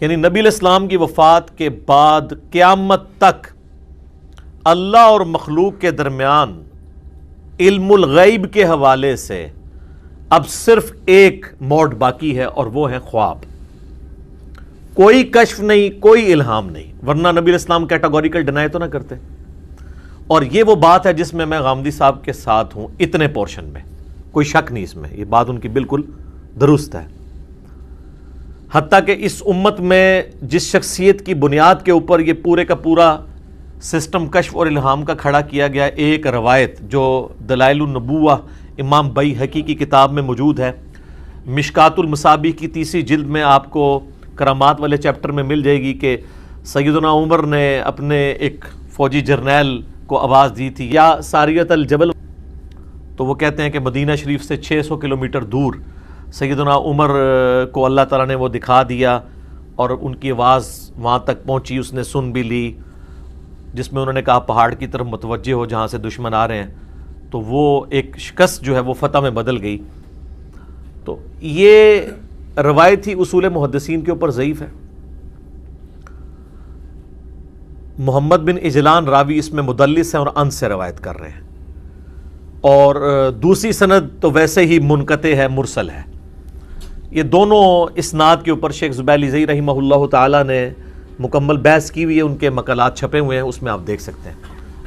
یعنی نبی علیہ السلام کی وفات کے بعد قیامت تک اللہ اور مخلوق کے درمیان علم الغیب کے حوالے سے اب صرف ایک موڈ باقی ہے، اور وہ ہے خواب۔ کوئی کشف نہیں، کوئی الہام نہیں، ورنہ نبی علیہ السلام کیٹاگوریکل ڈینائی تو نہ کرتے۔ اور یہ وہ بات ہے جس میں میں غامدی صاحب کے ساتھ ہوں، اتنے پورشن میں کوئی شک نہیں، اس میں یہ بات ان کی بالکل درست ہے۔ حتیٰ کہ اس امت میں جس شخصیت کی بنیاد کے اوپر یہ پورے کا پورا سسٹم کشف اور الہام کا کھڑا کیا گیا، ایک روایت جو دلائل النبوہ امام بیہقی کی کتاب میں موجود ہے، مشکات المصابیح کی 3 جلد میں آپ کو کرامات والے چیپٹر میں مل جائے گی کہ سیدنا عمر نے اپنے ایک فوجی جرنیل کو آواز دی تھی، یا ساریت الجبل، تو وہ کہتے ہیں کہ مدینہ شریف سے 600 کلومیٹر دور سیدنا عمر کو اللہ تعالیٰ نے وہ دکھا دیا، اور ان کی آواز وہاں تک پہنچی، اس نے سن بھی لی، جس میں انہوں نے کہا پہاڑ کی طرف متوجہ ہو جہاں سے دشمن آ رہے ہیں، تو وہ ایک شکست جو ہے وہ فتح میں بدل گئی۔ تو یہ روایت ہی اصول محدثین کے اوپر ضعیف ہے۔ محمد بن اجلان راوی اس میں مدلس ہیں اور ان سے روایت کر رہے ہیں، اور دوسری سند تو ویسے ہی منقطع ہے، مرسل ہے۔ یہ دونوں اسناد کے اوپر شیخ زبیلی زئی رحمہ اللہ تعالیٰ نے مکمل بحث کی ہوئی ہے، ان کے مقالات چھپے ہوئے ہیں، اس میں آپ دیکھ سکتے ہیں۔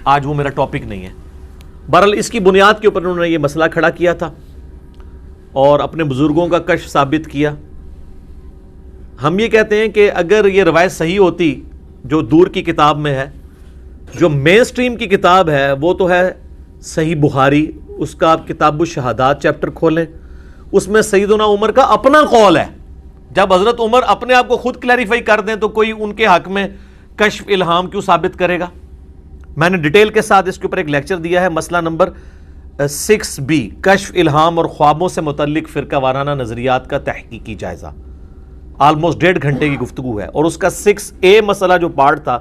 آج وہ میرا ٹاپک نہیں ہے۔ بہرحال اس کی بنیاد کے اوپر انہوں نے یہ مسئلہ کھڑا کیا تھا اور اپنے بزرگوں کا کشف ثابت کیا۔ ہم یہ کہتے ہیں کہ اگر یہ روایت صحیح ہوتی جو دور کی کتاب میں ہے، جو مین سٹریم کی کتاب ہے وہ تو ہے صحیح بخاری، اس کا آپ کتاب الشہادات چیپٹر کھولیں، اس میں سیدنا عمر کا اپنا قول ہے۔ جب حضرت عمر اپنے آپ کو خود کلیریفائی کر دیں تو کوئی ان کے حق میں کشف الہام کیوں ثابت کرے گا؟ میں نے ڈیٹیل کے ساتھ اس کے اوپر ایک لیکچر دیا ہے، مسئلہ نمبر 6B، کشف الہام اور خوابوں سے متعلق فرقہ وارانہ نظریات کا تحقیقی جائزہ، آلموسٹ 1.5 گھنٹے کی گفتگو ہے، اور اس کا 6A مسئلہ جو پارٹ تھا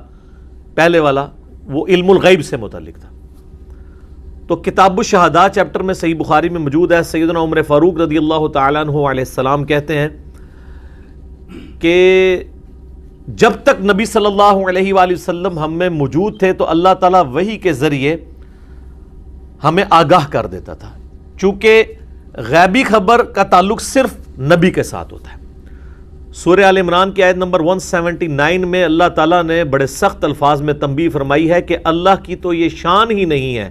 پہلے والا وہ علم الغیب سے متعلق تھا۔ تو کتاب الشہادات چیپٹر میں صحیح بخاری میں موجود ہے، سیدنا عمر فاروق رضی اللہ تعالیٰ عنہ علیہ السلام کہتے ہیں کہ جب تک نبی صلی اللہ علیہ وآلہ وسلم ہم میں موجود تھے تو اللہ تعالیٰ وحی کے ذریعے ہمیں آگاہ کر دیتا تھا، چونکہ غیبی خبر کا تعلق صرف نبی کے ساتھ ہوتا ہے۔ سورہ آل عمران کی آیت نمبر 179 میں اللہ تعالیٰ نے بڑے سخت الفاظ میں تنبیہ فرمائی ہے کہ اللہ کی تو یہ شان ہی نہیں ہے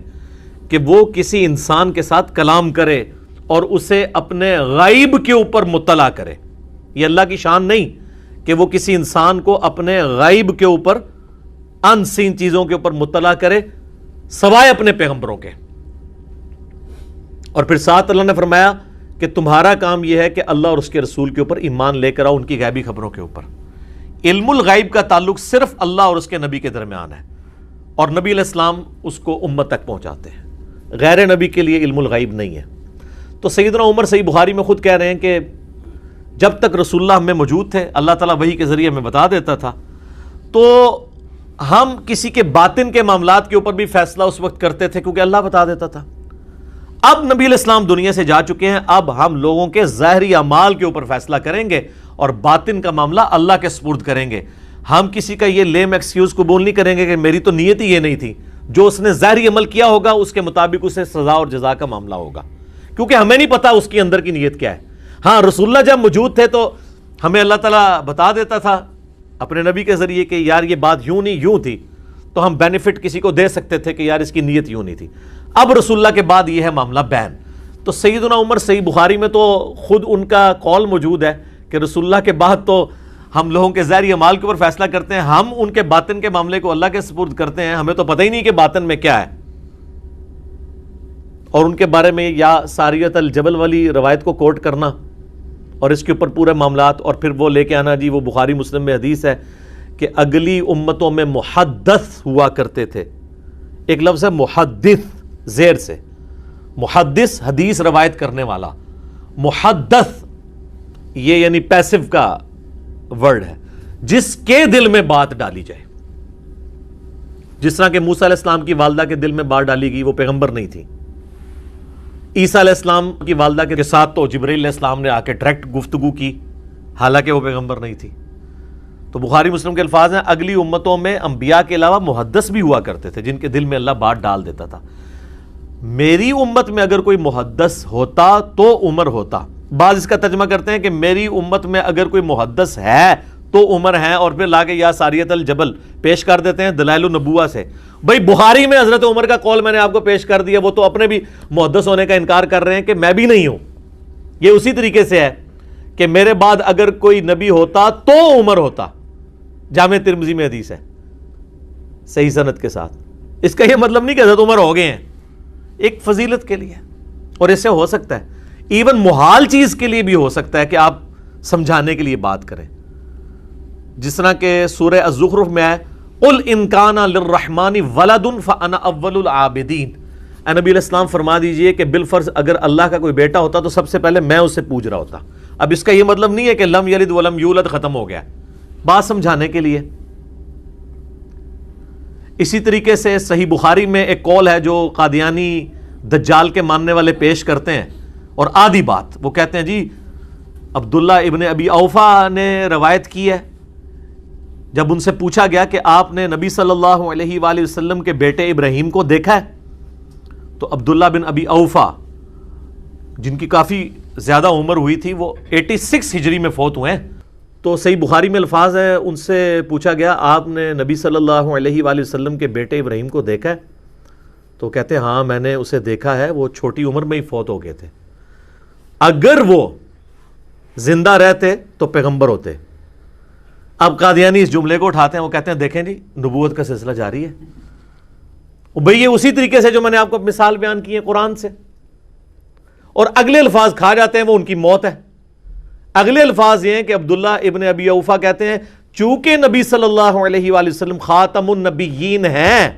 کہ وہ کسی انسان کے ساتھ کلام کرے اور اسے اپنے غیب کے اوپر مطلع کرے۔ یہ اللہ کی شان نہیں کہ وہ کسی انسان کو اپنے غیب کے اوپر، ان سین چیزوں کے اوپر مطلع کرے سوائے اپنے پیغمبروں کے۔ اور پھر ساتھ اللہ نے فرمایا کہ تمہارا کام یہ ہے کہ اللہ اور اس کے رسول کے اوپر ایمان لے کر آؤ، ان کی غیبی خبروں کے اوپر۔ علم الغیب کا تعلق صرف اللہ اور اس کے نبی کے درمیان ہے، اور نبی علیہ السلام اس کو امت تک پہنچاتے ہیں، غیر نبی کے لیے علم الغیب نہیں ہے۔ تو سیدنا عمر صحیح بخاری میں خود کہہ رہے ہیں کہ جب تک رسول اللہ ہمیں موجود تھے، اللہ تعالیٰ وحی کے ذریعے ہمیں بتا دیتا تھا، تو ہم کسی کے باطن کے معاملات کے اوپر بھی فیصلہ اس وقت کرتے تھے کیونکہ اللہ بتا دیتا تھا۔ اب نبی علیہ السلام دنیا سے جا چکے ہیں، اب ہم لوگوں کے ظاہری اعمال کے اوپر فیصلہ کریں گے اور باطن کا معاملہ اللہ کے سپرد کریں گے۔ ہم کسی کا یہ لیم ایکسکیوز قبول نہیں کریں گے کہ میری تو نیت ہی یہ نہیں تھی۔ جو اس نے ظاہری عمل کیا ہوگا اس کے مطابق اسے سزا اور جزا کا معاملہ ہوگا، کیونکہ ہمیں نہیں پتا اس کی اندر کی نیت کیا ہے۔ ہاں، رسول اللہ جب موجود تھے تو ہمیں اللہ تعالیٰ بتا دیتا تھا اپنے نبی کے ذریعے کہ یار یہ بات یوں نہیں یوں تھی، تو ہم بینیفٹ کسی کو دے سکتے تھے کہ یار اس کی نیت یوں نہیں تھی۔ اب رسول اللہ کے بعد یہ ہے معاملہ بین۔ تو سیدنا عمر صحیح بخاری میں تو خود ان کا قول موجود ہے کہ رسول اللہ کے بعد تو ہم لوگوں کے ظاہری اعمال کے اوپر فیصلہ کرتے ہیں، ہم ان کے باطن کے معاملے کو اللہ کے سپرد کرتے ہیں، ہمیں تو پتہ ہی نہیں کہ باطن میں کیا ہے۔ اور ان کے بارے میں یا ساریت الجبل والی روایت کو کوٹ کرنا اور اس کے اوپر پورے معاملات، اور پھر وہ لے کے آنا جی وہ بخاری مسلم میں حدیث ہے کہ اگلی امتوں میں محدث ہوا کرتے تھے۔ ایک لفظ ہے محدث زیر سے، محدث حدیث روایت کرنے والا، محدث یہ یعنی پیسو کا ورڈ ہے، جس کے دل میں بات ڈالی جائے۔ جس طرح کہ موسیٰ علیہ السلام کی والدہ کے دل میں بات ڈالی گئی، وہ پیغمبر نہیں تھی۔ عیسیٰ علیہ السلام کی والدہ کے ساتھ تو جبرائیل علیہ السلام نے آ کے ڈائریکٹ گفتگو کی، حالانکہ وہ پیغمبر نہیں تھی۔ تو بخاری مسلم کے الفاظ ہیں اگلی امتوں میں انبیاء کے علاوہ محدث بھی ہوا کرتے تھے جن کے دل میں اللہ بات ڈال دیتا تھا. میری امت میں اگر کوئی محدث ہوتا تو عمر ہوتا. بعض اس کا ترجمہ کرتے ہیں کہ میری امت میں اگر کوئی محدث ہے تو عمر ہیں, اور پھر لا کے یا ساریت الجبل پیش کر دیتے ہیں دلائل النبوہ سے. بھائی بخاری میں حضرت عمر کا قول میں نے آپ کو پیش کر دیا, وہ تو اپنے بھی محدث ہونے کا انکار کر رہے ہیں کہ میں بھی نہیں ہوں. یہ اسی طریقے سے ہے کہ میرے بعد اگر کوئی نبی ہوتا تو عمر ہوتا. جامع ترمذی میں حدیث ہے صحیح سند کے ساتھ. اس کا یہ مطلب نہیں کہ حضرت عمر ہو گئے ہیں, ایک فضیلت کے لیے, اور اس سے ہو سکتا ہے ایون محال چیز کے لیے بھی ہو سکتا ہے کہ آپ سمجھانے کے لیے بات کریں. جس طرح کہ سورہ الزخرف میں ہے قل ان کان للرحمن ولد فانا اول العابدین. اے نبی علیہ السلام فرما دیجئے کہ بالفرض اگر اللہ کا کوئی بیٹا ہوتا تو سب سے پہلے میں اس سے پوچھ رہا ہوتا. اب اس کا یہ مطلب نہیں ہے کہ لم یلد ولم یولد ختم ہو گیا, بات سمجھانے کے لیے. اسی طریقے سے صحیح بخاری میں ایک قول ہے جو قادیانی دجال کے ماننے والے پیش کرتے ہیں, اور آدھی بات وہ کہتے ہیں جی عبداللہ ابن ابی اوفا نے روایت کی ہے, جب ان سے پوچھا گیا کہ آپ نے نبی صلی اللہ علیہ وآلہ وسلم کے بیٹے ابراہیم کو دیکھا ہے, تو عبداللہ بن ابی اوفا جن کی کافی زیادہ عمر ہوئی تھی وہ 86 ہجری میں فوت ہوئے ہیں. تو صحیح بخاری میں الفاظ ہے ان سے پوچھا گیا آپ نے نبی صلی اللہ علیہ وآلہ وسلم کے بیٹے ابراہیم کو دیکھا ہے, تو کہتے ہیں ہاں میں نے اسے دیکھا ہے, وہ چھوٹی عمر میں ہی فوت ہو گئے تھے. اگر وہ زندہ رہتے تو پیغمبر ہوتے. اب قادیانی اس جملے کو اٹھاتے ہیں, وہ کہتے ہیں دیکھیں جی نبوت کا سلسلہ جاری ہے. بھئی یہ اسی طریقے سے جو میں نے آپ کو مثال بیان کی ہے قرآن سے, اور اگلے الفاظ کھا جاتے ہیں وہ ان کی موت ہے. اگلے الفاظ یہ ہیں کہ عبداللہ ابن ابی اوفا کہتے ہیں چونکہ نبی صلی اللہ علیہ وآلہ وسلم خاتم النبیین ہیں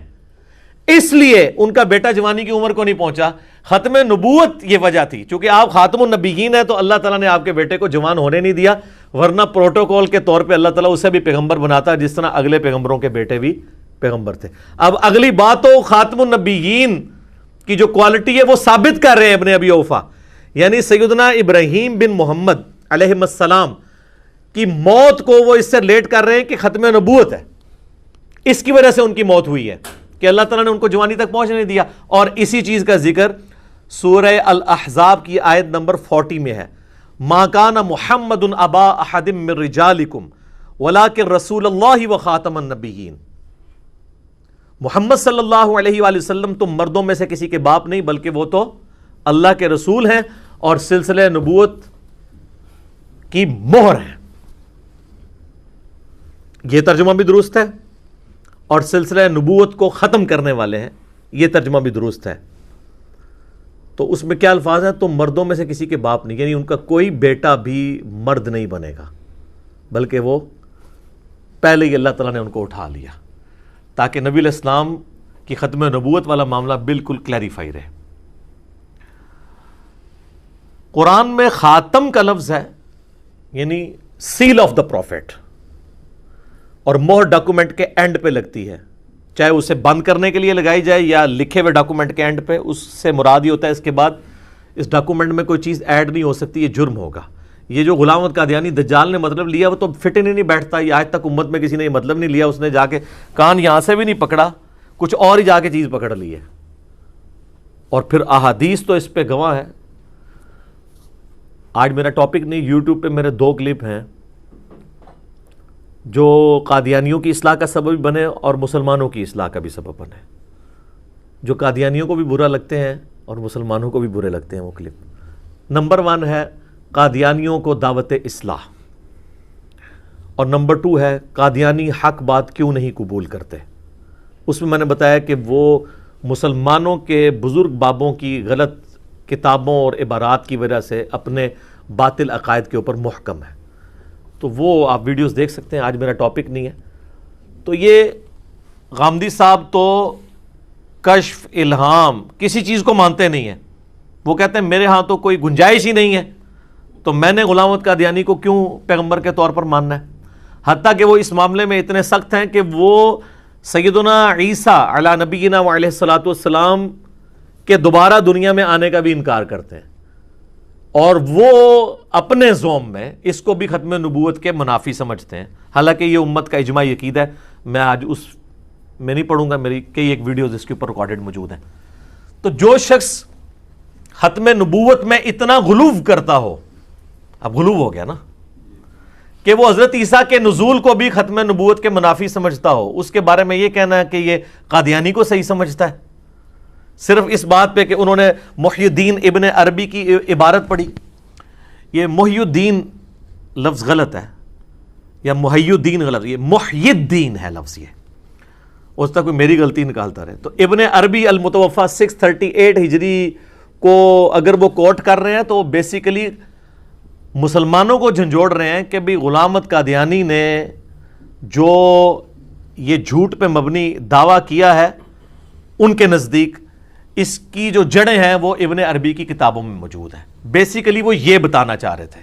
اس لیے ان کا بیٹا جوانی کی عمر کو نہیں پہنچا. ختم نبوت یہ وجہ تھی, چونکہ آپ خاتم النبیین ہیں تو اللہ تعالیٰ نے آپ کے بیٹے کو جوان ہونے نہیں دیا, ورنہ پروٹوکول کے طور پہ اللہ تعالیٰ اسے بھی پیغمبر بناتا جس طرح اگلے پیغمبروں کے بیٹے بھی پیغمبر تھے. اب اگلی بات تو خاتم النبیین کی جو کوالٹی ہے وہ ثابت کر رہے ہیں ابن ابی اوفا, یعنی سیدنا ابراہیم بن محمد علیہ السلام کی موت کو وہ اس سے ریلیٹ کر رہے ہیں کہ ختم نبوت ہے, اس کی وجہ سے ان کی موت ہوئی ہے کہ اللہ تعالیٰ نے ان کو جوانی تک پہنچنے نہیں دیا. اور اسی چیز کا ذکر سورہ الاحزاب کی آیت نمبر 40 میں ہے, ما کان محمد ابا احد من رجالکم ولکن رسول اللہ وخاتم النبیین. محمد صلی اللہ علیہ وآلہ وسلم تم مردوں میں سے کسی کے باپ نہیں بلکہ وہ تو اللہ کے رسول ہیں اور سلسلہ نبوت کی مہر ہے. یہ ترجمہ بھی درست ہے, اور سلسلہ نبوت کو ختم کرنے والے ہیں, یہ ترجمہ بھی درست ہے. تو اس میں کیا الفاظ ہیں, تم مردوں میں سے کسی کے باپ نہیں, یعنی ان کا کوئی بیٹا بھی مرد نہیں بنے گا بلکہ وہ پہلے ہی اللہ تعالیٰ نے ان کو اٹھا لیا تاکہ نبی علیہ السلام کی ختم نبوت والا معاملہ بالکل کلیریفائی رہے. قرآن میں خاتم کا لفظ ہے یعنی سیل آف دا پروفیٹ, اور مہر ڈاکومنٹ کے اینڈ پہ لگتی ہے, چاہے اسے بند کرنے کے لیے لگائی جائے یا لکھے ہوئے ڈاکومنٹ کے اینڈ پہ, اس سے مراد یہ ہوتا ہے اس کے بعد اس ڈاکومنٹ میں کوئی چیز ایڈ نہیں ہو سکتی, یہ جرم ہوگا. یہ جو غلام احمد قادیانی دجال نے مطلب لیا وہ تو فٹ ہی نہیں بیٹھتا, یہ آج تک امت میں کسی نے یہ مطلب نہیں لیا, اس نے جا کے کان یہاں سے بھی نہیں پکڑا, کچھ اور ہی جا کے چیز پکڑ لی ہے. اور پھر احادیث تو اس پہ گواہ ہے. آج میرا ٹاپک نہیں, یوٹیوب پہ میرے 2 کلپ ہیں جو قادیانیوں کی اصلاح کا سبب بنے اور مسلمانوں کی اصلاح کا بھی سبب بنے, جو قادیانیوں کو بھی برا لگتے ہیں اور مسلمانوں کو بھی برے لگتے ہیں وہ کلپ. نمبر 1 ہے قادیانیوں کو دعوت اصلاح, اور نمبر 2 ہے قادیانی حق بات کیوں نہیں قبول کرتے. اس میں نے بتایا کہ وہ مسلمانوں کے بزرگ بابوں کی غلط کتابوں اور عبارات کی وجہ سے اپنے باطل عقائد کے اوپر محکم ہے, تو وہ آپ ویڈیوز دیکھ سکتے ہیں. آج میرا ٹاپک نہیں ہے. تو یہ غامدی صاحب تو کشف الہام کسی چیز کو مانتے نہیں ہیں, وہ کہتے ہیں میرے ہاں تو کوئی گنجائش ہی نہیں ہے, تو میں نے غلام احمد قادیانی کو کیوں پیغمبر کے طور پر ماننا ہے. حتیٰ کہ وہ اس معاملے میں اتنے سخت ہیں کہ وہ سیدنا عیسیٰ علی نبینا وعلیہ الصلوۃ والسلام کے دوبارہ دنیا میں آنے کا بھی انکار کرتے ہیں. اور وہ اپنے زوم میں اس کو بھی ختم نبوت کے منافی سمجھتے ہیں، حالانکہ یہ امت کا اجماعی عقیدہ ہے. میں آج اس میں نہیں پڑھوں گا، میری کئی ایک ویڈیوز اس کے اوپر ریکارڈڈ موجود ہیں. تو جو شخص ختم نبوت میں اتنا غلو کرتا ہو، اب غلو ہو گیا نا، کہ وہ حضرت عیسیٰ کے نزول کو بھی ختم نبوت کے منافی سمجھتا ہو، اس کے بارے میں یہ کہنا ہے کہ یہ قادیانی کو صحیح سمجھتا ہے صرف اس بات پہ کہ انہوں نے محی الدین ابن عربی کی عبارت پڑھی. یہ محی الدین لفظ غلط ہے، یا محی الدین غلط، یہ محی الدین ہے لفظ. یہ اس تک کوئی میری غلطی نکالتا رہے. تو ابن عربی المتوفا 638 ہجری کو اگر وہ کوٹ کر رہے ہیں تو بیسیکلی مسلمانوں کو جھنجھوڑ رہے ہیں کہ بھی غلام احمد قادیانی نے جو یہ جھوٹ پہ مبنی دعویٰ کیا ہے، ان کے نزدیک اس کی جو جڑیں ہیں وہ ابن عربی کی کتابوں میں موجود ہیں. بیسیکلی وہ یہ بتانا چاہ رہے تھے.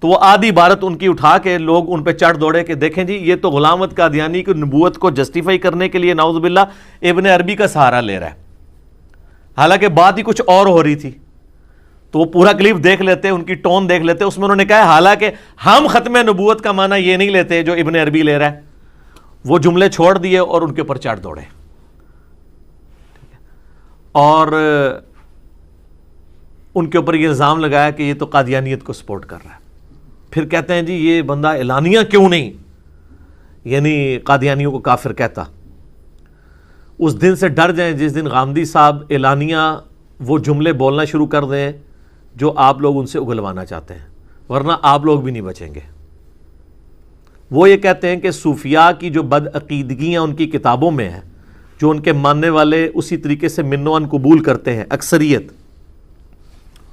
تو وہ آدھی عبارت ان کی اٹھا کے لوگ ان پہ چڑھ دوڑے کہ دیکھیں جی یہ تو غلام احمد قادیانی کی نبوت کو جسٹیفائی کرنے کے لیے نعوذ باللہ ابن عربی کا سہارا لے رہا ہے، حالانکہ بات ہی کچھ اور ہو رہی تھی. تو وہ پورا کلپ دیکھ لیتے، ان کی ٹون دیکھ لیتے. اس میں انہوں نے کہا حالانکہ ہم ختم نبوت کا معنی یہ نہیں لیتے جو ابن عربی لے رہا ہے. وہ جملے چھوڑ دیے اور ان کے اوپر چڑھ دوڑے، اور ان کے اوپر یہ الزام لگایا کہ یہ تو قادیانیت کو سپورٹ کر رہا ہے. پھر کہتے ہیں جی یہ بندہ اعلانیہ کیوں نہیں یعنی قادیانیوں کو کافر کہتا. اس دن سے ڈر جائیں جس دن غامدی صاحب اعلانیہ وہ جملے بولنا شروع کر دیں جو آپ لوگ ان سے اگلوانا چاہتے ہیں، ورنہ آپ لوگ بھی نہیں بچیں گے. وہ یہ کہتے ہیں کہ صوفیاء کی جو بد عقیدگیاں ان کی کتابوں میں ہیں، جو ان کے ماننے والے اسی طریقے سے من و عن قبول کرتے ہیں اکثریت.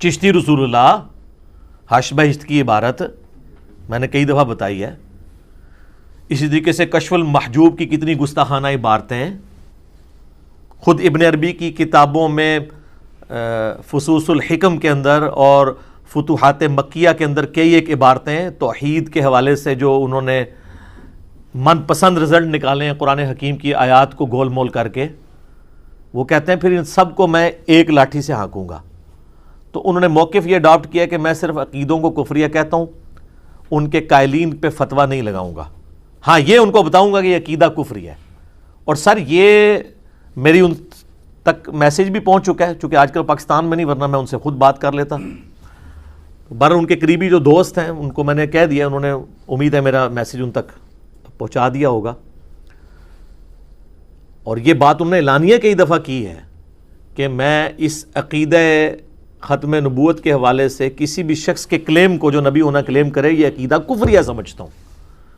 چشتی رسول اللہ حش بہشت کی عبارت میں نے کئی دفعہ بتائی ہے. اسی طریقے سے کشف المحجوب کی کتنی گستاخانہ عبارتیں ہیں. خود ابن عربی کی کتابوں میں فصوص الحکم کے اندر اور فتوحات مکیہ کے اندر کئی ایک عبارتیں توحید کے حوالے سے جو انہوں نے من پسند رزلٹ نکالے ہیں قرآن حکیم کی آیات کو گول مول کر کے. وہ کہتے ہیں پھر ان سب کو میں ایک لاٹھی سے ہانکوں گا. تو انہوں نے موقف یہ اڈاپٹ کیا کہ میں صرف عقیدوں کو کفریہ کہتا ہوں، ان کے قائلین پہ فتویٰ نہیں لگاؤں گا. ہاں یہ ان کو بتاؤں گا کہ یہ عقیدہ کفری ہے. اور سر یہ میری ان تک میسیج بھی پہنچ چکا ہے، چونکہ آج کل پاکستان میں نہیں، ورنہ میں ان سے خود بات کر لیتا. بر ان کے قریبی جو دوست ہیں ان کو میں نے کہہ دیا، انہوں نے امید ہے میرا میسیج ان تک پہنچا دیا ہوگا. اور یہ بات انہوں نے اعلانیہ کئی دفعہ کی ہے کہ میں اس عقیدہ ختم نبوت کے حوالے سے کسی بھی شخص کے کلیم کو جو نبی ہونا کلیم کرے یہ عقیدہ کفریہ سمجھتا ہوں.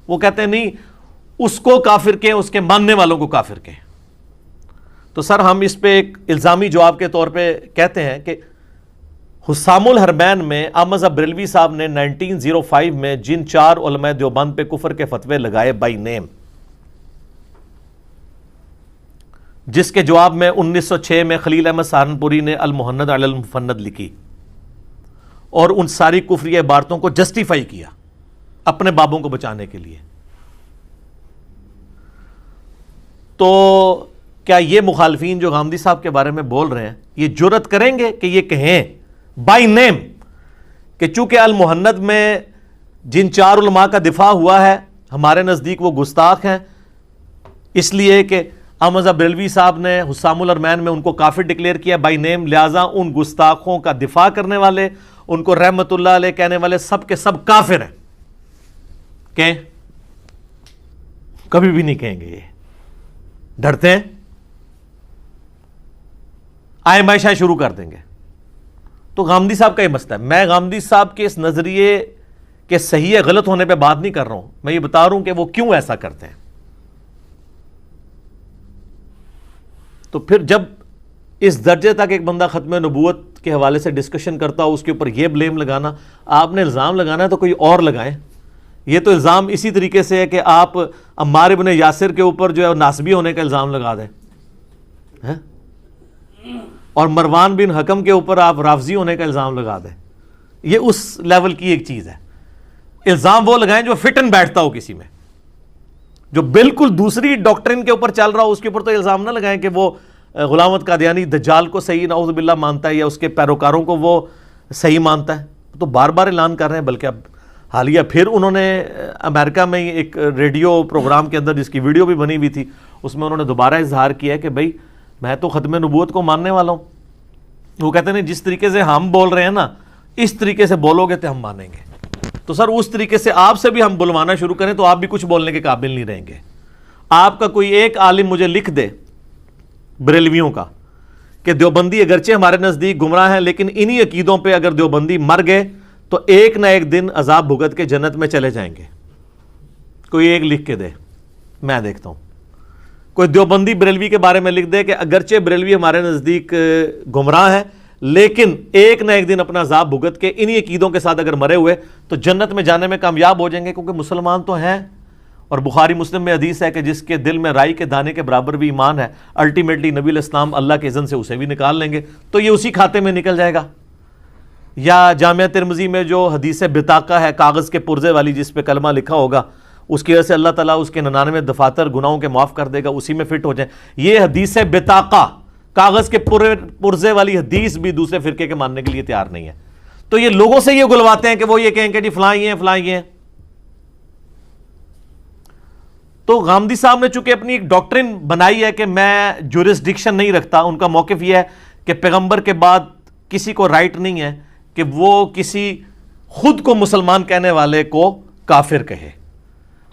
وہ کہتے ہیں نہیں، اس کو کافر کہیں، اس کے ماننے والوں کو کافر کہیں. تو سر ہم اس پہ ایک الزامی جواب کے طور پہ کہتے ہیں کہ حسام الحرمین میں احمد بریلوی صاحب نے 1905 میں جن 4 علماء دیوبند پہ کفر کے فتوے لگائے بائی نیم، جس کے جواب میں 1906 میں خلیل احمد سہارنپوری نے المحند علی المفند لکھی اور ان ساری کفری عبارتوں کو جسٹیفائی کیا اپنے بابوں کو بچانے کے لیے. تو کیا یہ مخالفین جو غامدی صاحب کے بارے میں بول رہے ہیں یہ جرأت کریں گے کہ یہ کہیں بائی نیم کہ چونکہ المحند میں جن 4 علماء کا دفاع ہوا ہے ہمارے نزدیک وہ گستاخ ہیں، اس لیے کہ احمد بریلوی صاحب نے حسام الحرمین میں ان کو کافر ڈکلیئر کیا بائی نیم، لہٰذا ان گستاخوں کا دفاع کرنے والے، ان کو رحمت اللہ علیہ کہنے والے سب کے سب کافر ہیں. کہیں کبھی بھی نہیں کہیں گے. یہ ڈرتے ہیں، آئے مائشہ شروع کر دیں گے. تو غامدی صاحب کا یہ مسئلہ ہے. میں غامدی صاحب کے اس نظریے کے صحیح یا غلط ہونے پہ بات نہیں کر رہا ہوں، میں یہ بتا رہا ہوں کہ وہ کیوں ایسا کرتے ہیں. تو پھر جب اس درجے تک ایک بندہ ختم نبوت کے حوالے سے ڈسکشن کرتا ہو، اس کے اوپر یہ بلیم لگانا، آپ نے الزام لگانا ہے تو کوئی اور لگائیں. یہ تو الزام اسی طریقے سے ہے کہ آپ عمار ابن یاسر کے اوپر جو ہے ناسبی ہونے کا الزام لگا دیں، اور مروان بن حکم کے اوپر آپ رافضی ہونے کا الزام لگا دیں. یہ اس لیول کی ایک چیز ہے. الزام وہ لگائیں جو فٹ اینڈ بیٹھتا ہو کسی میں. جو بالکل دوسری ڈاکٹرن کے اوپر چل رہا ہو اس کے اوپر تو الزام نہ لگائیں کہ وہ غلام احمد قادیانی دجال کو صحیح نعوذ باللہ مانتا ہے یا اس کے پیروکاروں کو وہ صحیح مانتا ہے. تو بار بار اعلان کر رہے ہیں. بلکہ اب حالیہ پھر انہوں نے امریکہ میں ایک ریڈیو پروگرام کے اندر جس کی ویڈیو بھی بنی ہوئی تھی, اس میں انہوں نے دوبارہ اظہار کیا ہے کہ بھائی میں تو ختم نبوت کو ماننے والا ہوں. وہ کہتے ہیں جس طریقے سے ہم بول رہے ہیں نا, اس طریقے سے بولو گے تو ہم مانیں گے. تو سر اس طریقے سے آپ سے بھی ہم بلوانا شروع کریں تو آپ بھی کچھ بولنے کے قابل نہیں رہیں گے. آپ کا کوئی ایک عالم مجھے لکھ دے بریلویوں کا کہ دیوبندی اگرچہ ہمارے نزدیک گمراہ ہیں لیکن انہی عقیدوں پہ اگر دیوبندی مر گئے تو ایک نہ ایک دن عذاب بھگت کے جنت میں چلے جائیں گے. کوئی ایک لکھ کے دے, میں دیکھتا ہوں. کوئی دیوبندی بریلوی کے بارے میں لکھ دے کہ اگرچہ بریلوی ہمارے نزدیک گمراہ ہے لیکن ایک نہ ایک دن اپنا عذاب بھگت کے انہی عقیدوں کے ساتھ اگر مرے ہوئے تو جنت میں جانے میں کامیاب ہو جائیں گے, کیونکہ مسلمان تو ہیں. اور بخاری مسلم میں حدیث ہے کہ جس کے دل میں رائی کے دانے کے برابر بھی ایمان ہے, الٹیمیٹلی نبی علیہ السلام اللہ کے اذن سے اسے بھی نکال لیں گے, تو یہ اسی کھاتے میں نکل جائے گا. یا جامعہ ترمذی میں جو حدیث بطاقہ ہے, کاغذ کے پرزے والی, جس پہ کلمہ لکھا ہوگا, اس کی وجہ سے اللہ تعالیٰ اس کے 99 دفاتر گناہوں کے معاف کر دے گا, اسی میں فٹ ہو جائیں. یہ حدیث بطاقہ, کاغذ کے پرزے والی حدیث بھی دوسرے فرقے کے ماننے کے لیے تیار نہیں ہے. تو یہ لوگوں سے یہ گلواتے ہیں کہ وہ یہ کہیں کہ جی فلاں یہ ہیں فلاں یہ ہیں. تو غامدی صاحب نے چونکہ اپنی ایک ڈاکٹرن بنائی ہے کہ میں جورسڈکشن نہیں رکھتا. ان کا موقف یہ ہے کہ پیغمبر کے بعد کسی کو رائٹ نہیں ہے کہ وہ کسی خود کو مسلمان کہنے والے کو کافر کہے.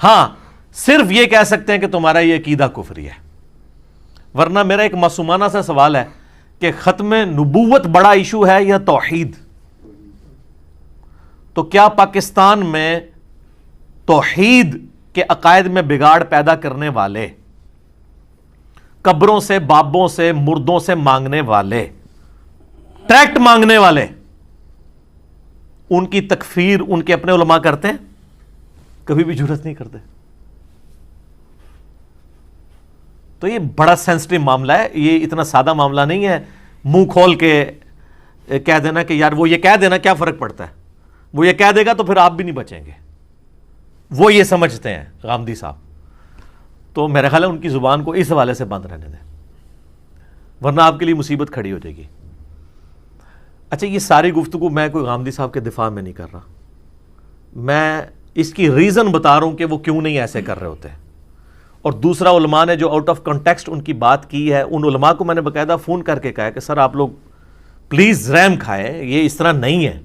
ہاں صرف یہ کہہ سکتے ہیں کہ تمہارا یہ عقیدہ کفری ہے. ورنہ میرا ایک معصومانہ سا سوال ہے کہ ختم نبوت بڑا ایشو ہے یا توحید؟ تو کیا پاکستان میں توحید کے عقائد میں بگاڑ پیدا کرنے والے, قبروں سے, بابوں سے, مردوں سے مانگنے والے, ٹریکٹ مانگنے والے, ان کی تکفیر ان کے اپنے علماء کرتے ہیں؟ کبھی بھی جرات نہیں کرتے. تو یہ بڑا سینسٹیو معاملہ ہے. یہ اتنا سادہ معاملہ نہیں ہے منہ کھول کے کہہ دینا کہ یار وہ یہ کہہ دینا کیا فرق پڑتا ہے. وہ یہ کہہ دے گا تو پھر آپ بھی نہیں بچیں گے. وہ یہ سمجھتے ہیں غامدی صاحب. تو میرا خیال ہے ان کی زبان کو اس حوالے سے بند رہنے دیں, ورنہ آپ کے لیے مصیبت کھڑی ہو جائے گی. اچھا, یہ ساری گفتگو میں کوئی غامدی صاحب کے دفاع میں نہیں کر رہا. میں اس کی ریزن بتا رہا ہوں کہ وہ کیوں نہیں ایسے کر رہے ہوتے. اور دوسرا, علماء نے جو آؤٹ آف کنٹیکسٹ ان کی بات کی ہے, ان علماء کو میں نے باقاعدہ فون کر کے کہا کہ سر آپ لوگ پلیز رحم کھائیں, یہ اس طرح نہیں ہے.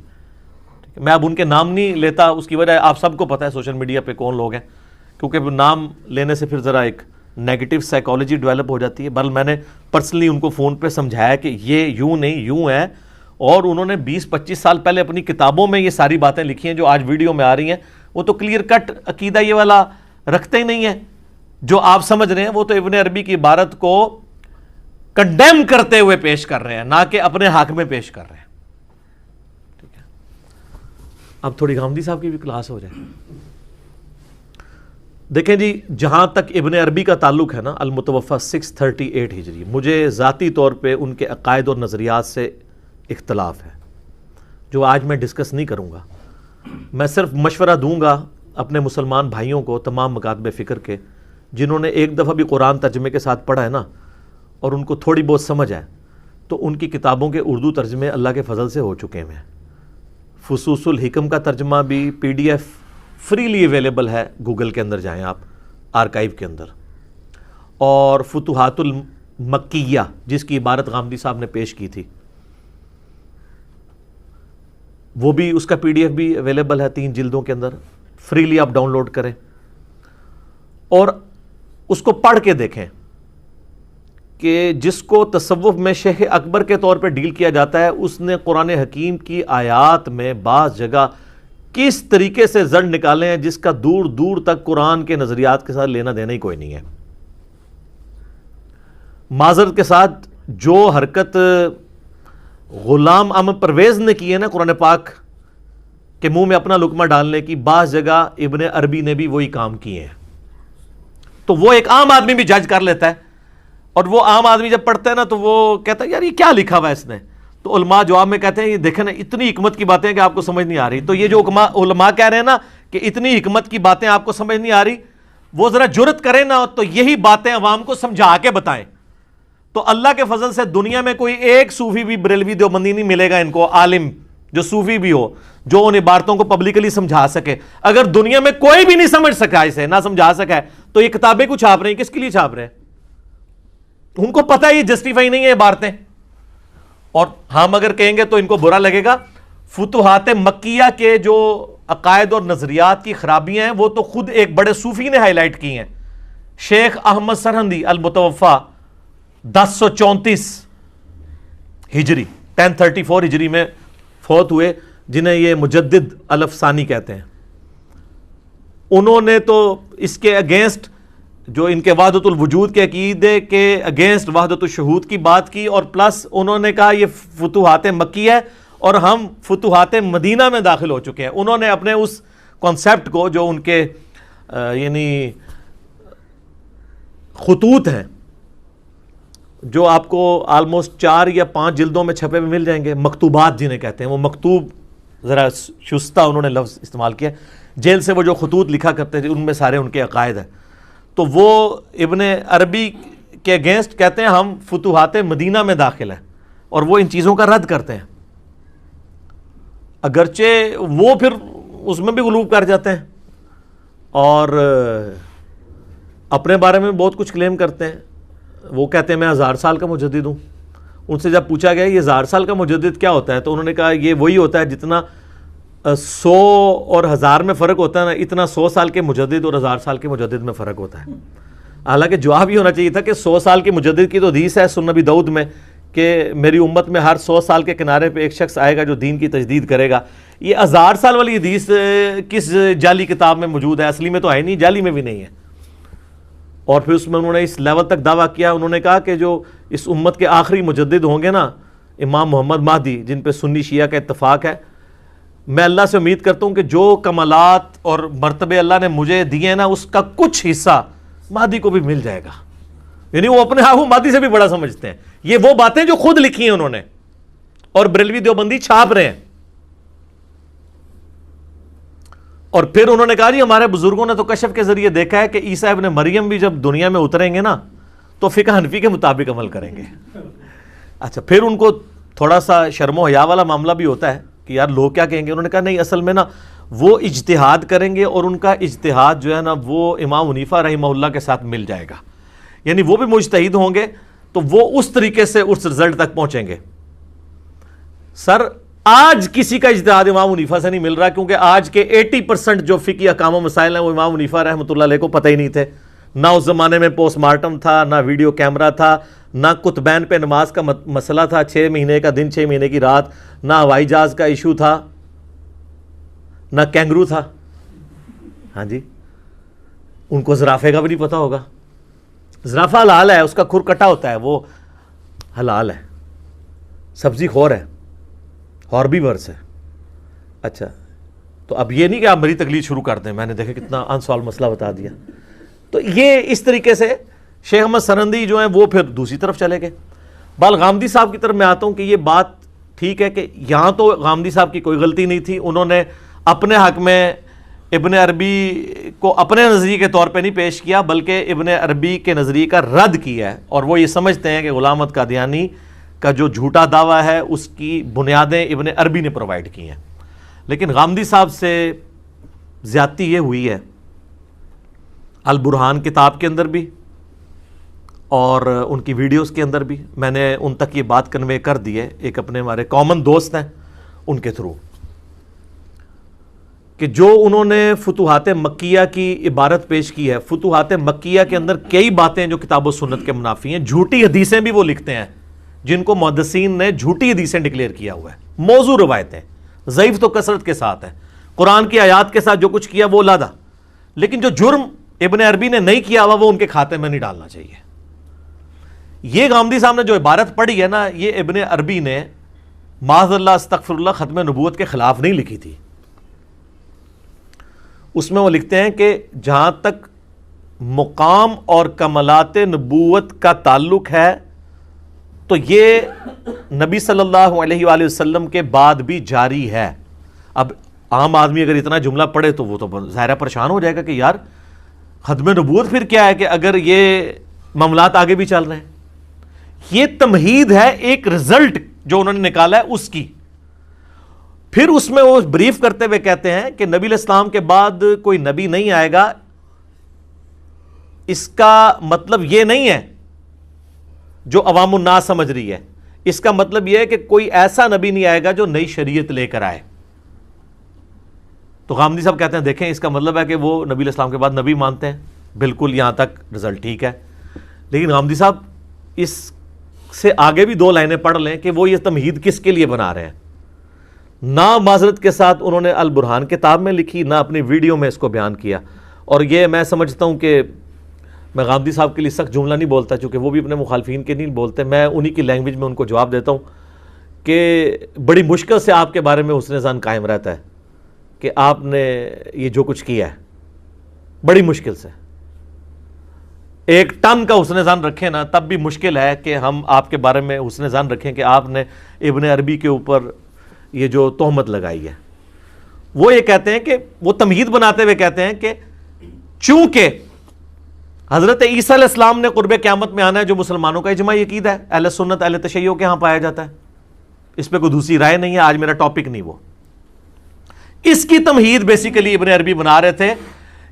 میں اب ان کے نام نہیں لیتا, اس کی وجہ آپ سب کو پتہ ہے سوشل میڈیا پہ کون لوگ ہیں, کیونکہ نام لینے سے پھر ذرا ایک نیگیٹو سائیکالوجی ڈیولپ ہو جاتی ہے. بل میں نے پرسنلی ان کو فون پہ سمجھایا کہ یہ یوں نہیں یوں ہے, اور انہوں نے 20-25 سال پہلے اپنی کتابوں میں یہ ساری باتیں لکھی ہیں جو آج ویڈیو میں آ رہی ہیں. وہ تو کلیئر کٹ عقیدہ یہ والا رکھتے ہی نہیں ہے جو آپ سمجھ رہے ہیں. وہ تو ابن عربی کی عبارت کو کنڈیم کرتے ہوئے پیش کر رہے ہیں, نہ کہ اپنے حق میں پیش کر رہے ہیں. ٹھیک ہے, اب تھوڑی غامدی صاحب کی بھی کلاس ہو جائے. دیکھیں جی, جہاں تک ابن عربی کا تعلق ہے نا, المتوفی 638 ہجری, مجھے ذاتی طور پہ ان کے عقائد اور نظریات سے اختلاف ہے جو آج میں ڈسکس نہیں کروں گا. میں صرف مشورہ دوں گا اپنے مسلمان بھائیوں کو, تمام مکاتب فکر کے, جنہوں نے ایک دفعہ بھی قرآن ترجمے کے ساتھ پڑھا ہے نا اور ان کو تھوڑی بہت سمجھ ہے, تو ان کی کتابوں کے اردو ترجمے اللہ کے فضل سے ہو چکے ہیں. فصوص الحکم کا ترجمہ بھی PDF فریلی اویلیبل ہے, گوگل کے اندر جائیں آپ آرکائیو کے اندر. اور فتوحات المکیہ جس کی عبارت غامدی صاحب نے پیش کی تھی, وہ بھی اس کا PDF بھی اویلیبل ہے 3 جلدوں کے اندر, فریلی آپ ڈاؤن لوڈ کریں اور اس کو پڑھ کے دیکھیں کہ جس کو تصوف میں شیخ اکبر کے طور پہ ڈیل کیا جاتا ہے, اس نے قرآن حکیم کی آیات میں بعض جگہ کس طریقے سے زڑ نکالے ہیں جس کا دور دور تک قرآن کے نظریات کے ساتھ لینا دینا ہی کوئی نہیں ہے. معذرت کے ساتھ جو حرکت غلام احمد پرویز نے کی ہے نا قرآن پاک کے منہ میں اپنا لقمہ ڈالنے کی, بعض جگہ ابن عربی نے بھی وہی کام کیے ہیں. تو وہ ایک عام آدمی بھی جج کر لیتا ہے, اور وہ عام آدمی جب پڑھتا ہے نا تو وہ کہتا ہے یار یہ کیا لکھا ہوا ہے اس نے. تو علماء جواب میں کہتے ہیں یہ دیکھیں نا اتنی حکمت کی باتیں کہ آپ کو سمجھ نہیں آ رہی. تو یہ جو علماء کہہ رہے ہیں نا کہ اتنی حکمت کی باتیں آپ کو سمجھ نہیں آ رہی, وہ ذرا جرت کریں نا تو یہی باتیں عوام کو سمجھا کے بتائیں. تو اللہ کے فضل سے دنیا میں کوئی ایک صوفی بھی بریلوی دیوبندی نہیں ملے گا ان کو عالم جو صوفی بھی ہو, جو ان عبارتوں کو پبلکلی سمجھا سکے. اگر دنیا میں کوئی بھی نہیں سمجھ سکا اسے, نہ سمجھا سکا ہے, تو یہ کتابیں کو چھاپ رہے ہیں کس کے لیے چھاپ رہے ہیں؟ ان کو پتہ ہے یہ جسٹیفائی نہیں ہے عبارتیں. اور ہم اگر کہیں گے تو ان کو برا لگے گا. فتوحات مکیہ کے جو عقائد اور نظریات کی خرابیاں ہیں وہ تو خود ایک بڑے صوفی نے ہائی لائٹ کی ہیں. شیخ احمد سرہندی المتوفا 1034 ہجری 1034 ہجری میں فوت ہوئے, جنہیں یہ مجدد الافسانی کہتے ہیں. انہوں نے تو اس کے اگینسٹ, جو ان کے وحدت الوجود کے عقیدے کے اگینسٹ وحدت الشہود کی بات کی, اور پلس انہوں نے کہا یہ فتوحات مکی ہے اور ہم فتوحات مدینہ میں داخل ہو چکے ہیں. انہوں نے اپنے اس کانسیپٹ کو, جو ان کے یعنی خطوط ہیں, جو آپ کو آلموسٹ 4 یا 5 جلدوں میں چھپے میں مل جائیں گے, مکتوبات جنہیں کہتے ہیں, وہ مکتوب ذرا شستہ انہوں نے لفظ استعمال کیا, جیل سے وہ جو خطوط لکھا کرتے تھے ان میں سارے ان کے عقائد ہیں. تو وہ ابن عربی کے اگینسٹ کہتے ہیں ہم فتوحات مدینہ میں داخل ہیں, اور وہ ان چیزوں کا رد کرتے ہیں. اگرچہ وہ پھر اس میں بھی غلوب کر جاتے ہیں اور اپنے بارے میں بہت کچھ کلیم کرتے ہیں. وہ کہتے ہیں میں 1000 سال کا مجدد ہوں. ان سے جب پوچھا گیا یہ 1000 سال کا مجدد کیا ہوتا ہے, تو انہوں نے کہا یہ وہی ہوتا ہے جتنا 100 اور 1000 میں فرق ہوتا ہے نا, اتنا 100 سال کے مجدد اور 1000 سال کے مجدد میں فرق ہوتا ہے. حالانکہ جواب یہ ہونا چاہیے تھا کہ 100 سال کے مجدد کی تو حدیث ہے سنن نبی داؤد میں کہ میری امت میں ہر 100 سال کے کنارے پہ ایک شخص آئے گا جو دین کی تجدید کرے گا. یہ 1000 سال والی حدیث کس جعلی کتاب میں موجود ہے؟ اصلی میں تو ہے نہیں, جعلی میں بھی نہیں ہے. اور پھر اس میں انہوں نے اس لیول تک دعویٰ کیا, انہوں نے کہا کہ جو اس امت کے آخری مجدد ہوں گے نا, امام محمد مہدی, جن پہ سنی شیعہ کا اتفاق ہے, میں اللہ سے امید کرتا ہوں کہ جو کمالات اور مرتبے اللہ نے مجھے دیے ہیں نا, اس کا کچھ حصہ مہدی کو بھی مل جائے گا. یعنی وہ اپنے آپ کو مہدی سے بھی بڑا سمجھتے ہیں. یہ وہ باتیں جو خود لکھی ہیں انہوں نے, اور بریلوی دیوبندی چھاپ رہے ہیں. اور پھر انہوں نے کہا جی ہمارے بزرگوں نے تو کشف کے ذریعے دیکھا ہے کہ عیسیٰ ابن مریم بھی جب دنیا میں اتریں گے نا تو فقہ حنفی کے مطابق عمل کریں گے. اچھا, پھر ان کو تھوڑا سا شرم و حیا والا معاملہ بھی ہوتا ہے کہ یار لوگ کیا کہیں گے. انہوں نے کہا نہیں, اصل میں نا وہ اجتہاد کریں گے اور ان کا اجتہاد جو ہے نا وہ امام حنیفہ رحمہ اللہ کے ساتھ مل جائے گا. یعنی وہ بھی مجتہد ہوں گے تو وہ اس طریقے سے اس رزلٹ تک پہنچیں گے. سر آج کسی کا اجتہاد امام حنیفہ سے نہیں مل رہا, کیونکہ آج کے 80% جو فقہی احکام و مسائل ہیں وہ امام حنیفہ رحمۃ اللہ علیہ کو پتہ ہی نہیں تھے. نہ اس زمانے میں پوسٹ مارٹم تھا, نہ ویڈیو کیمرہ تھا, نہ قطبین پہ نماز کا مسئلہ تھا, 6 مہینے کا دن 6 مہینے کی رات, نہ ہوائی جہاز کا ایشو تھا, نہ کینگرو تھا. ہاں جی, ان کو زرافے کا بھی نہیں پتا ہوگا. زرافہ حلال ہے, اس کا کھر کٹا ہوتا ہے, وہ حلال ہے, سبزی خور ہے, ہاربی ورس ہے. اچھا, تو اب یہ نہیں کہ آپ میری تقلید شروع کر دیں, میں نے دیکھا کتنا انسالو مسئلہ بتا دیا. تو یہ اس طریقے سے شیخ احمد سرہندی جو ہیں وہ پھر دوسری طرف چلے گئے. بال غامدی صاحب کی طرف میں آتا ہوں کہ یہ بات ٹھیک ہے کہ یہاں تو غامدی صاحب کی کوئی غلطی نہیں تھی. انہوں نے اپنے حق میں ابن عربی کو اپنے نظریے کے طور پہ نہیں پیش کیا, بلکہ ابن عربی کے نظریے کا رد کیا ہے. اور وہ یہ سمجھتے ہیں کہ غلام احمد قادیانی کا جو جھوٹا دعویٰ ہے اس کی بنیادیں ابن عربی نے پرووائڈ کی ہیں. لیکن غامدی صاحب سے زیادتی یہ ہوئی ہے البرہان کتاب کے اندر بھی اور ان کی ویڈیوز کے اندر بھی. میں نے ان تک یہ بات کنوے کر دی ہے ایک اپنے ہمارے کامن دوست ہیں ان کے تھرو, کہ جو انہوں نے فتوحات مکیہ کی عبارت پیش کی ہے, فتوحات مکیہ کے اندر کئی باتیں جو کتاب و سنت کے منافی ہیں, جھوٹی حدیثیں بھی وہ لکھتے ہیں جن کو محدثین نے جھوٹی حدیثیں ڈکلیئر کیا ہوا ہے, موضوع روایتیں, ضعیف تو کثرت کے ساتھ ہیں, قرآن کی آیات کے ساتھ جو کچھ کیا وہ لادا, لیکن جو جرم ابن عربی نے نہیں کیا ہوا وہ ان کے کھاتے میں نہیں ڈالنا چاہیے. یہ غامدی صاحب نے جو عبارت پڑھی ہے نا, یہ ابن عربی نے معاذ اللہ استغفر اللہ ختم نبوت کے خلاف نہیں لکھی تھی. اس میں وہ لکھتے ہیں کہ جہاں تک مقام اور کمالات نبوت کا تعلق ہے تو یہ نبی صلی اللہ علیہ وآلہ وسلم کے بعد بھی جاری ہے. اب عام آدمی اگر اتنا جملہ پڑھے تو وہ تو ظاہرہ پریشان ہو جائے گا کہ یار ختم نبوت پھر کیا ہے کہ اگر یہ معاملات آگے بھی چل رہے ہیں. یہ تمہید ہے ایک رزلٹ جو انہوں نے نکالا ہے اس کی. پھر اس میں وہ بریف کرتے ہوئے کہتے ہیں کہ نبی علیہ السلام کے بعد کوئی نبی نہیں آئے گا، اس کا مطلب یہ نہیں ہے جو عوام الناس سمجھ رہی ہے، اس کا مطلب یہ ہے کہ کوئی ایسا نبی نہیں آئے گا جو نئی شریعت لے کر آئے۔ تو غامدی صاحب کہتے ہیں دیکھیں اس کا مطلب ہے کہ وہ نبی علیہ السلام کے بعد نبی مانتے ہیں، بالکل یہاں تک رزلٹ ٹھیک ہے، لیکن غامدی صاحب اس سے آگے بھی 2 لائنیں پڑھ لیں کہ وہ یہ تمہید کس کے لیے بنا رہے ہیں۔ نہ معذرت کے ساتھ انہوں نے البرہان کتاب میں لکھی، نہ اپنی ویڈیو میں اس کو بیان کیا، اور یہ میں سمجھتا ہوں کہ میں غامدی صاحب کے لیے سخت جملہ نہیں بولتا، چونکہ وہ بھی اپنے مخالفین کے نہیں بولتے، میں انہی کی لینگویج میں ان کو جواب دیتا ہوں کہ بڑی مشکل سے آپ کے بارے میں حسن ظن قائم رہتا ہے کہ آپ نے یہ جو کچھ کیا ہے، بڑی مشکل سے 1 ٹن کا حسن ظن رکھیں نا تب بھی مشکل ہے کہ ہم آپ کے بارے میں حسن ظن رکھیں کہ آپ نے ابن عربی کے اوپر یہ جو تہمت لگائی ہے۔ وہ یہ کہتے ہیں کہ وہ تمہید بناتے ہوئے کہتے ہیں کہ چونکہ حضرت عیسیٰ علیہ السلام نے قرب قیامت میں آنا ہے، جو مسلمانوں کا اجماعی عقیدہ ہے، اہل سنت اہل تشیع کے ہاں پایا جاتا ہے، اس پہ کوئی دوسری رائے نہیں ہے، آج میرا ٹاپک نہیں وہ۔ اس کی تمہید بیسیکلی ابن عربی بنا رہے تھے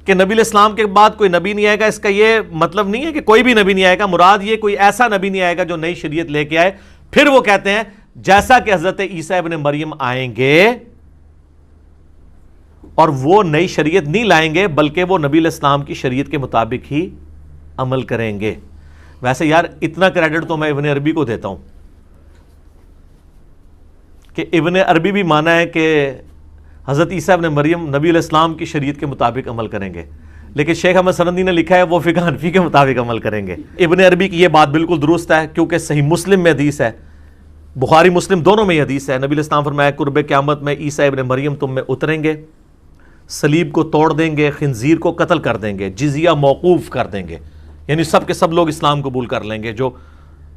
کہ نبی علیہ السلام کے بعد کوئی نبی نہیں آئے گا، اس کا یہ مطلب نہیں ہے کہ کوئی بھی نبی نہیں آئے گا، مراد یہ کوئی ایسا نبی نہیں آئے گا جو نئی شریعت لے کے آئے۔ پھر وہ کہتے ہیں جیسا کہ حضرت عیسیٰ ابن مریم آئیں گے اور وہ نئی شریعت نہیں لائیں گے بلکہ وہ نبی علیہ السلام کی شریعت کے مطابق ہی عمل کریں گے۔ ویسے یار اتنا کریڈٹ تو میں ابن عربی کو دیتا ہوں کہ ابن عربی بھی مانا ہے کہ حضرت عیسیٰ ابن مریم نبی علیہ السلام کی شریعت کے مطابق عمل کریں گے، لیکن شیخ احمد سندی نے لکھا ہے وہ فقہ حنفی کے مطابق عمل کریں گے۔ ابن عربی کی یہ بات بالکل درست ہے، کیونکہ صحیح مسلم میں حدیث ہے، بخاری مسلم دونوں میں یہ حدیث ہے، نبی علیہ السلام فرمایا قرب قیامت میں عیسیٰ ابن مریم تم میں اتریں گے، صلیب کو توڑ دیں گے، خنزیر کو قتل کر دیں گے، جزیہ موقوف کر دیں گے، یعنی سب کے سب لوگ اسلام قبول کر لیں گے جو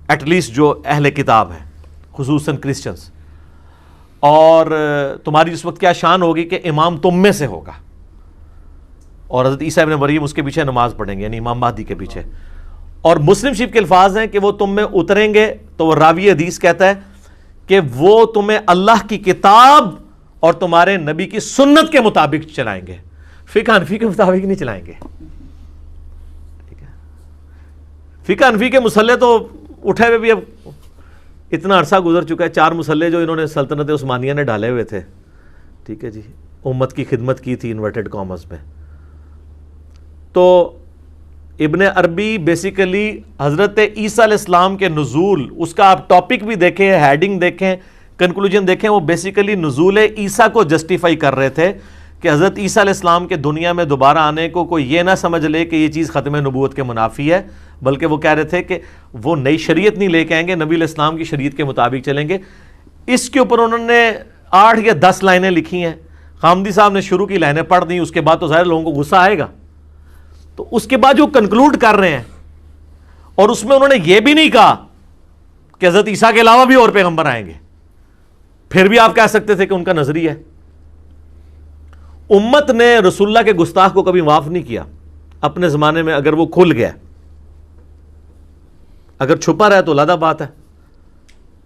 ایٹ لیسٹ جو اہل کتاب ہیں، خصوصاً کرسچنز، اور تمہاری اس وقت کیا شان ہوگی کہ امام تم میں سے ہوگا، اور حضرت عیسیٰ ابن مریم اس کے پیچھے نماز پڑھیں گے، یعنی امام مہدی کے پیچھے۔ اور مسلم شریف کے الفاظ ہیں کہ وہ تم میں اتریں گے، تو وہ راوی حدیث کہتا ہے کہ وہ تمہیں اللہ کی کتاب اور تمہارے نبی کی سنت کے مطابق چلائیں گے، فقہ حنفی کے مطابق نہیں چلائیں گے۔ ٹھیک ہے، فقہ حنفی کے مسئلے تو اٹھے ہوئے بھی اب اتنا عرصہ گزر چکا ہے، 4 مسئلے جو انہوں نے سلطنت عثمانیہ نے ڈالے ہوئے تھے، ٹھیک ہے جی، امت کی خدمت کی تھی انورٹڈ کامرس میں۔ تو ابن عربی بیسیکلی حضرت عیسیٰ علیہ السلام کے نزول، اس کا آپ ٹاپک بھی دیکھیں، ہیڈنگ دیکھیں، کنکلوژن دیکھیں، وہ بیسیکلی نزول عیسیٰ کو جسٹیفائی کر رہے تھے کہ حضرت عیسیٰ علیہ السلام کے دنیا میں دوبارہ آنے کو کوئی یہ نہ سمجھ لے کہ یہ چیز ختم نبوت کے منافی ہے، بلکہ وہ کہہ رہے تھے کہ وہ نئی شریعت نہیں لے کے آئیں گے، نبی علیہ السلام کی شریعت کے مطابق چلیں گے۔ اس کے اوپر انہوں نے 8 یا 10 لائنیں لکھی ہیں، غامدی صاحب نے شروع کی لائنیں پڑھ دی، اس کے بعد تو ظاہر لوگوں کو غصہ آئے گا، تو اس کے بعد جو کنکلوڈ کر رہے ہیں، اور اس میں انہوں نے یہ بھی نہیں کہا کہ حضرت عیسیٰ کے علاوہ بھی اور پیغمبر آئیں گے، پھر بھی آپ کہہ سکتے تھے کہ ان کا نظریہ ہے۔ امت نے رسول اللہ کے گستاخ کو کبھی معاف نہیں کیا اپنے زمانے میں، اگر وہ کھل گیا، اگر چھپا رہا تو علیحدہ بات ہے۔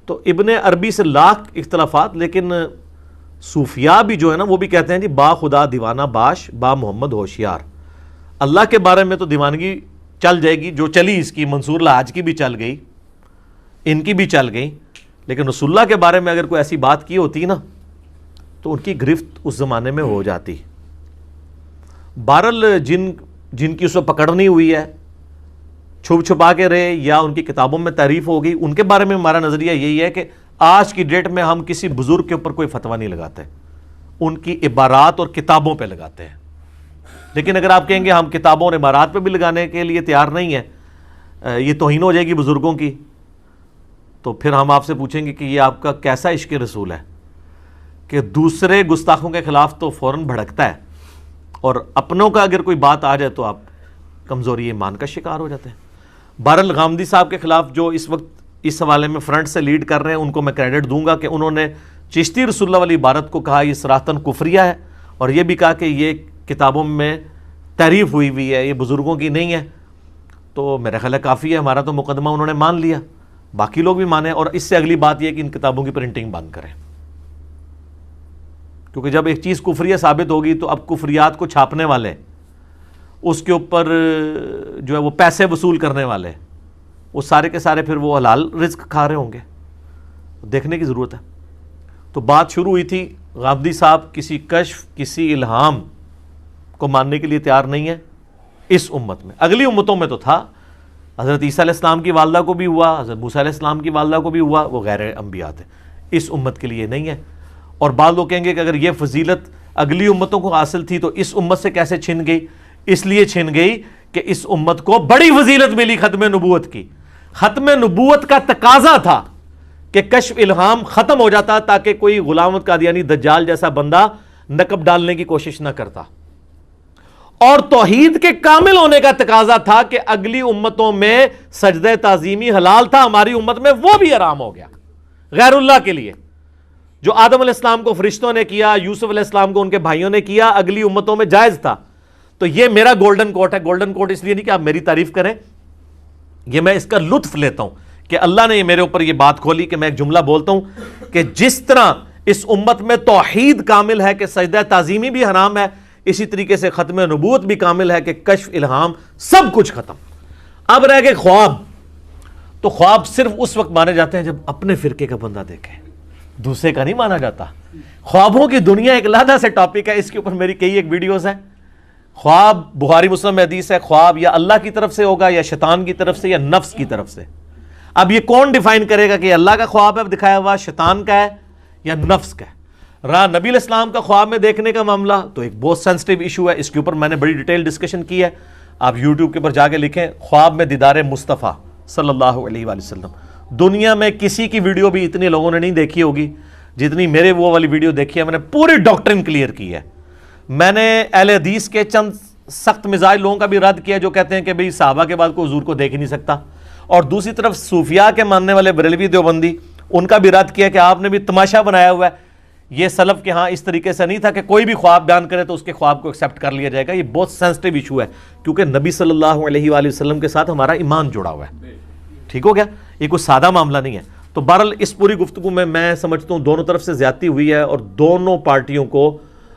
تو ابن عربی سے لاکھ اختلافات، لیکن صوفیاء بھی جو ہے نا وہ بھی کہتے ہیں جی با خدا دیوانہ باش، با محمد ہوشیار۔ اللہ کے بارے میں تو دیوانگی چل جائے گی، جو چلی اس کی، منصور الحاج کی بھی چل گئی، ان کی بھی چل گئی، لیکن رسول اللہ کے بارے میں اگر کوئی ایسی بات کی ہوتی نا تو ان کی گرفت اس زمانے میں ہو جاتی۔ بہرحال جن کی اس وقت پکڑنی ہوئی ہے، چھپ چھپا کے رہے یا ان کی کتابوں میں تعریف ہو گئی، ان کے بارے میں ہمارا نظریہ یہی ہے کہ آج کی ڈیٹ میں ہم کسی بزرگ کے اوپر کوئی فتویٰ نہیں لگاتے، ان کی عبارات اور کتابوں پہ لگاتے ہیں۔ لیکن اگر آپ کہیں گے ہم کتابوں اور عبارات پہ بھی لگانے کے لیے تیار نہیں ہیں، یہ توہین ہو جائے گی بزرگوں کی، تو پھر ہم آپ سے پوچھیں گے کہ یہ آپ کا کیسا عشق رسول ہے کہ دوسرے گستاخوں کے خلاف تو فوراً بھڑکتا ہے، اور اپنوں کا اگر کوئی بات آ جائے تو آپ کمزوری ایمان کا شکار ہو جاتے ہیں۔ بہرحال غامدی صاحب کے خلاف جو اس وقت اس حوالے میں فرنٹ سے لیڈ کر رہے ہیں، ان کو میں کریڈٹ دوں گا کہ انہوں نے چشتی رسول اللہ والی عبارت کو کہا یہ صراحتاً کفریہ ہے، اور یہ بھی کہا کہ یہ کتابوں میں تعریف ہوئی ہے، یہ بزرگوں کی نہیں ہے۔ تو میرا خیال ہے کافی ہے، ہمارا تو مقدمہ انہوں نے مان لیا، باقی لوگ بھی مانیں، اور اس سے اگلی بات یہ ہے کہ ان کتابوں کی پرنٹنگ بند کریں۔ کیونکہ جب ایک چیز کفریہ ثابت ہوگی تو اب کفریات کو چھاپنے والے، اس کے اوپر جو ہے وہ پیسے وصول کرنے والے، وہ سارے کے سارے پھر وہ حلال رزق کھا رہے ہوں گے. دیکھنے کی ضرورت ہے. تو بات شروع ہوئی تھی، غامدی صاحب کسی کشف، کسی الہام کو ماننے کے لیے تیار نہیں ہے اس امت میں. اگلی امتوں میں تو تھا، حضرت عیسیٰ علیہ السلام کی والدہ کو بھی ہوا، حضرت موسیٰ علیہ السلام کی والدہ کو بھی ہوا، وہ غیر انبیاء تھے. اس امت کے لیے نہیں ہے. اور بعض لوگ کہیں گے کہ اگر یہ فضیلت اگلی امتوں کو حاصل تھی تو اس امت سے کیسے چھن گئی؟ اس لیے چھن گئی کہ اس امت کو بڑی فضیلت ملی ختم نبوت کی. ختم نبوت کا تقاضا تھا کہ کشف الہام ختم ہو جاتا تاکہ کوئی غلام قادیانی دجال جیسا بندہ نقب ڈالنے کی کوشش نہ کرتا. اور توحید کے کامل ہونے کا تقاضا تھا کہ اگلی امتوں میں سجدہ تعظیمی حلال تھا، ہماری امت میں وہ بھی حرام ہو گیا غیر اللہ کے لیے. جو آدم علیہ السلام کو فرشتوں نے کیا، یوسف علیہ السلام کو ان کے بھائیوں نے کیا، اگلی امتوں میں جائز تھا. تو یہ میرا گولڈن کوٹ ہے. گولڈن کوٹ اس لیے نہیں کہ آپ میری تعریف کریں، یہ میں اس کا لطف لیتا ہوں کہ اللہ نے میرے اوپر یہ بات کھولی کہ میں ایک جملہ بولتا ہوں کہ جس طرح اس امت میں توحید کامل ہے کہ سجدہ تعظیمی بھی حرام ہے، اسی طریقے سے ختم نبوت بھی کامل ہے کہ کشف الہام سب کچھ ختم. اب رہ گئے خواب. تو خواب صرف اس وقت مانے جاتے ہیں جب اپنے فرقے کا بندہ دیکھے، دوسرے کا نہیں مانا جاتا. خوابوں کی دنیا ایک علیحدہ سے ٹاپک ہے، اس کے اوپر میری کئی ایک ویڈیوز ہیں. خواب بخاری مسلم میں حدیث ہے، خواب یا اللہ کی طرف سے ہوگا یا شیطان کی طرف سے یا نفس کی طرف سے. اب یہ کون ڈیفائن کرے گا کہ یہ اللہ کا خواب ہے دکھایا ہوا، شیطان کا ہے یا نفس کا ہے؟ رہا نبی علیہ السلام کا خواب میں دیکھنے کا معاملہ تو ایک بہت سینسٹیو ایشو ہے. اس کے اوپر میں نے بڑی ڈیٹیل ڈسکشن کی ہے. آپ یوٹیوب کے اوپر جا کے لکھیں خواب میں دیدار مصطفیٰ صلی اللہ علیہ وآلہ وسلم. دنیا میں کسی کی ویڈیو بھی اتنے لوگوں نے نہیں دیکھی ہوگی جتنی میرے وہ والی ویڈیو دیکھی ہے. میں نے پوری ڈاکٹرن کلیئر کی ہے. میں نے اہل حدیث کے چند سخت مزاج لوگوں کا بھی رد کیا جو کہتے ہیں کہ بھئی صحابہ کے بعد کوئی حضور کو دیکھ ہی نہیں سکتا. اور دوسری طرف صوفیاء کے ماننے والے بریلوی دیوبندی، ان کا بھی رد کیا کہ آپ نے بھی تماشا بنایا ہوا ہے. یہ سلف کے ہاں اس طریقے سے نہیں تھا کہ کوئی بھی خواب بیان کرے تو اس کے خواب کو ایکسیپٹ کر لیا جائے گا. یہ بہت سینسٹیو ایشو ہے کیونکہ نبی صلی اللہ علیہ وآلہ وسلم کے ساتھ ہمارا ایمان جڑا ہوا ہے. ٹھیک ہو گیا؟ یہ کوئی سادہ معاملہ نہیں ہے. تو بہرحال اس پوری گفتگو میں سمجھتا ہوں دونوں طرف سے زیادتی ہوئی ہے اور دونوں پارٹیوں کو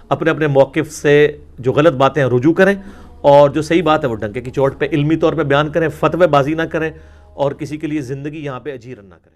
اپنے اپنے موقف سے جو غلط باتیں ہیں رجوع کریں اور جو صحیح بات ہے وہ ڈنکے کی چوٹ پہ علمی طور پہ بیان کریں، فتوے بازی نہ کریں اور کسی کے لیے زندگی یہاں پہ اجیرن نہ کریں.